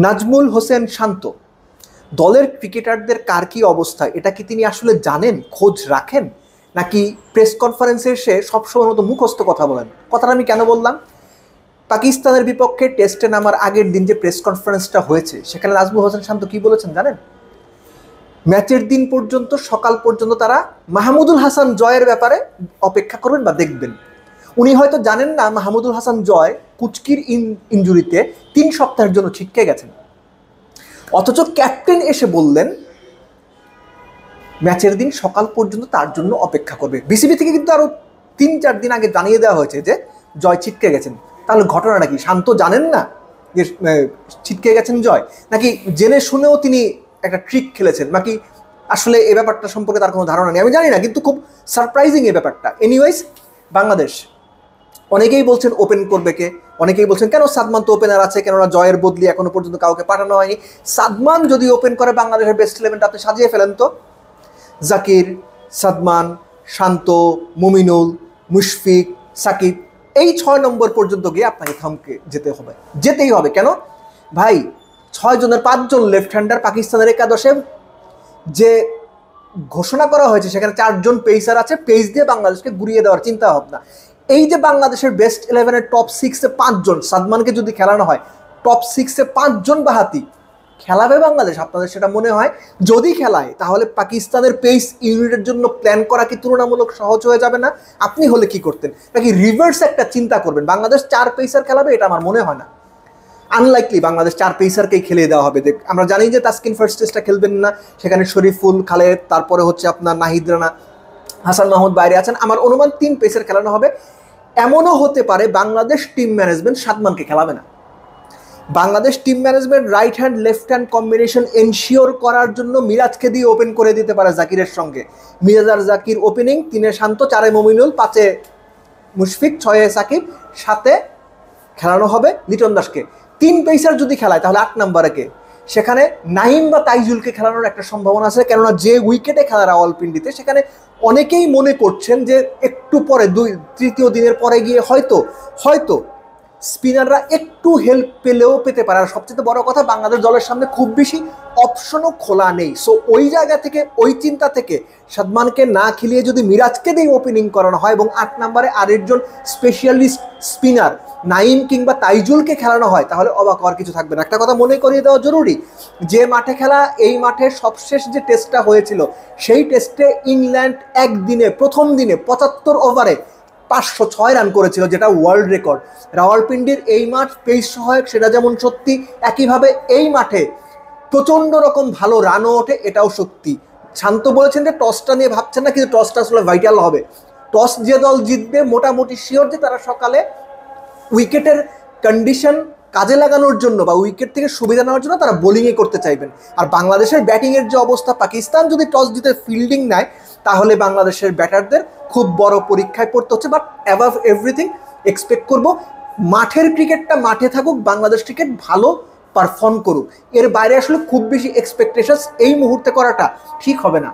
নাজমুল হোসেন শান্ত দলের ক্রিকেটারদের কার কি অবস্থা এটা কি তিনি আসলে জানেন, খোঁজ রাখেন, নাকি প্রেস কনফারেন্সে এসে সবসময় মতো মুখস্থ কথা বলেন? কথাটা আমি কেন বললাম, পাকিস্তানের বিপক্ষে টেস্টে নামার আগের দিন যে প্রেস কনফারেন্সটা হয়েছে সেখানে নাজমুল হোসেন শান্ত কি বলেছেন জানেন? ম্যাচের দিন পর্যন্ত, সকাল পর্যন্ত তারা মাহমুদুল হাসান জয়ের ব্যাপারে অপেক্ষা করবেন বা দেখবেন। উনি হয়তো জানেন না মাহমুদুল হাসান জয় কুচকির ইনজুরিতে 3 সপ্তাহের জন্য ছিটকে গেছেন, অথচ ক্যাপ্টেন এসে বললেন ম্যাচের দিন সকাল পর্যন্ত তার জন্য অপেক্ষা করবে। বিসিবি থেকে কিন্তু আরও 3-4 দিন আগে জানিয়ে দেওয়া হয়েছে যে জয় ছিটকে গেছেন। তাহলে ঘটনাটা কি? শান্ত জানেন না যে ছিটকে গেছেন জয়, নাকি জেনে শুনেও তিনি একটা ট্রিক খেলেছেন, নাকি আসলে এই ব্যাপারটা সম্পর্কে তার কোনো ধারণা নেই? আমি জানি না, কিন্তু খুব সারপ্রাইজিং এই ব্যাপারটা। এনিওয়েজ, বাংলাদেশ অনেকেই বলছেন ওপেন করবে কে, অনেকেই বলছেন কেন সাদমান তো ওপেনার আছে, কেননা জয়ের বদলি এখনো পর্যন্ত কাউকে পাঠানো হয়নি। সাদমান যদি ওপেন করে বাংলাদেশের বেস্ট 11টা আপনি সাজিয়ে ফেলেন তো। জাকির, সাদমান, শান্ত, মুমিনুল, মুশফিক, সাকিব, এই 6 নম্বর পর্যন্ত গিয়ে আপনাকে থমকে যেতেই হবে। কেন ভাই? 6 জনের 5 জন লেফট হ্যান্ডার পাকিস্তানের একাদশে যে ঘোষণা করা হয়েছে সেখানে 4 জন পেসার আছে, পেস দিয়ে বাংলাদেশকে ঘুরিয়ে দেওয়ার চিন্তা ভাবনা। এই যে বাংলাদেশের বেস্ট 11-এর টপ 6-এ 5 জন, সাদমানকে যদি খেলানো হয় টপ 6-এ 5 জন বাহাতি খেলাবে বাংলাদেশ, আপনাদের সেটা মনে হয়? যদি খেলায় তাহলে পাকিস্তানের পেস ইউনিটের জন্য প্ল্যান করা কি তুলনামূলক সহজ হয়ে যাবে না? আপনি হলে কি করতেন? নাকি রিভার্স একটা চিন্তা করবেন, বাংলাদেশ 4 পেসার খেলাবে? এটা আমার মনে হয় না, আনলাইকলি বাংলাদেশ 4 পেসারকেই খেলিয়ে দেওয়া হবে। আমরা জানি যে তাসকিন ফার্স্ট টেস্টটা খেলবেন না, সেখানে শরীফুল, খালেদ, তারপরে হচ্ছে আপনার নাহিদ রানা, হাসান মাহমুদ বাইরে আছেন। আমার অনুমান 3 পেসার খেলানো হবে। এমনও হতে পারে বাংলাদেশ টিম ম্যানেজমেন্ট সাদমানকে খেলাবে না। Bangladesh team management right hand left hand combination ensure করার জন্য মিরাজকে দিয়ে ওপেন করে দিতে পারে জাকিরের সঙ্গে। মিরাজ আর জাকির ওপেনিং, 3-এ শান্ত, 4-এ মমিনুল, 5-এ মুশফিক, 6-এ সাকিব, 7-এ খেলানো হবে লিটন দাসকে। 3 পেসার যদি খেলায় তাহলে 8 নম্বরে কে? সেখানে নাইম বা তাইজুলকে খেলানোর একটা সম্ভাবনা আছে, কেননা যে উইকেটে খেলা রাওয়ালপিন্ডিতে সেখানে অনেকেই মনে করছেন যে একটু পরে 3য় দিনের পরে গিয়ে হয়তো স্পিনাররা একটু হেল্প পেতে পারে। আর সবচেয়ে বড় কথা, বাংলাদেশ দলের সামনে খুব বেশি অপশনও খোলা নেই। সো ওই জায়গা থেকে, ওই চিন্তা থেকে সাদমানকে না খেলিয়ে যদি মিরাজকে দিয়ে ওপেনিং করানো হয় এবং 8 নম্বরে আরেকজন স্পেশালিস্ট স্পিনার নাইম কিংবা তাইজুলকে খেলানো হয়, তাহলে অবাক হওয়ার কিছু থাকবে না। একটা কথা মনে করিয়ে দেওয়া জরুরি, যে মাঠে খেলা, এই মাঠের সবশেষ যে টেস্টটা হয়েছিল সেই টেস্টে ইংল্যান্ড একদিনে, প্রথম দিনে 75 ওভারে 506 রান করেছিল, যেটা ওয়ার্ল্ড রেকর্ড। রাওয়ালপিন্ডির এই মাঠ পেস সহায়ক, সেটা যেমন সত্যি, একইভাবে এই মাঠে প্রচণ্ড রকম ভালো রানও ওঠে, এটাও সত্যি। শান্ত বলেছেন যে টসটা নিয়ে ভাবছেন না, কিন্তু টসটা আসলে ভাইটাল হবে। টস যে দল জিতবে মোটামুটি শিওর যে তারা সকালে উইকেটের কন্ডিশন কাজে লাগানোর জন্য বা উইকেট থেকে সুবিধা নেওয়ার জন্য তারা বোলিংয়ে করতে চাইবেন। আর বাংলাদেশের ব্যাটিংয়ের যে অবস্থা, পাকিস্তান যদি টস জিতে ফিল্ডিং নেয় তাহলে বাংলাদেশের ব্যাটারদের খুব বড় পরীক্ষায় পড়তে হচ্ছে। বাট অ্যাবাভ এভরিথিং এক্সপেক্ট করব মাঠের ক্রিকেটটা মাঠে থাকুক, বাংলাদেশ ক্রিকেট ভালো পারফর্ম করুক। এর বাইরে আসলে খুব বেশি এক্সপেকটেশনস এই মুহূর্তে করাটা ঠিক হবে না।